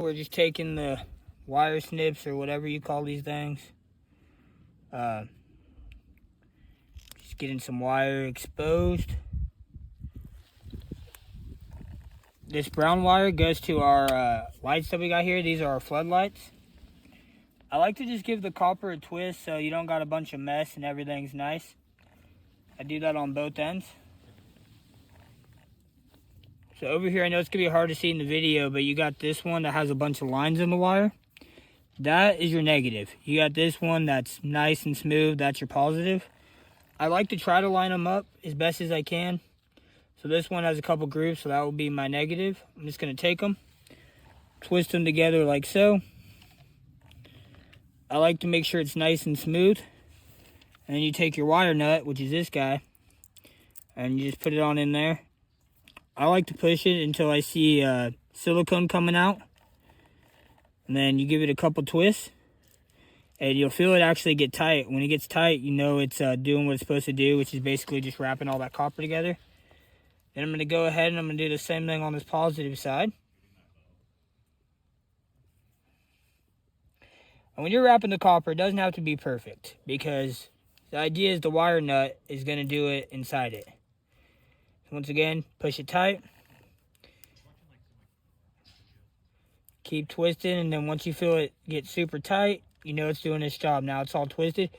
We're just taking the wire snips or whatever you call these things. Just getting some wire exposed. This brown wire goes to our lights that we got here. These are our floodlights. I like to just give the copper a twist so you don't got a bunch of mess and everything's nice. I do that on both ends. So over here, I know it's going to be hard to see in the video, but you got this one that has a bunch of lines in the wire. That is your negative. You got this one that's nice and smooth. That's your positive. I like to try to line them up as best as I can. So this one has a couple grooves, so that will be my negative. I'm just going to take them, twist them together like so. I like to make sure it's nice and smooth. And then you take your wire nut, which is this guy, and you just put it on in there. I like to push it until I see silicone coming out. And then you give it a couple twists, and you'll feel it actually get tight. When it gets tight, you know it's doing what it's supposed to do, which is basically just wrapping all that copper together. Then I'm going to go ahead and I'm going to do the same thing on this positive side. And when you're wrapping the copper, it doesn't have to be perfect, because the idea is the wire nut is going to do it inside it. So once again, push it tight. Keep twisting, and then once you feel it get super tight, you know it's doing its job. Now it's all twisted.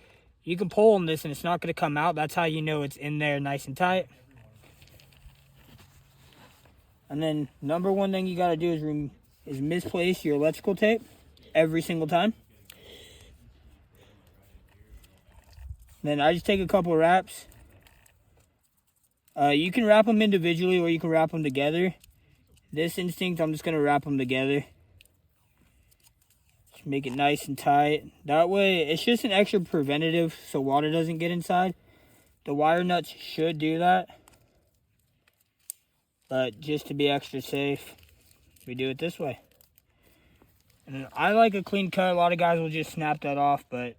You can pull on this and it's not going to come out. That's how you know it's in there nice and tight. And then number one thing you got to do is misplace your electrical tape every single time. Then I just take a couple wraps. You can wrap them individually or you can wrap them together. This instinct, I'm just going to wrap them together. Just make it nice and tight. That way, it's just an extra preventative so water doesn't get inside. The wire nuts should do that. But just to be extra safe, we do it this way. And I like a clean cut. A lot of guys will just snap that off, but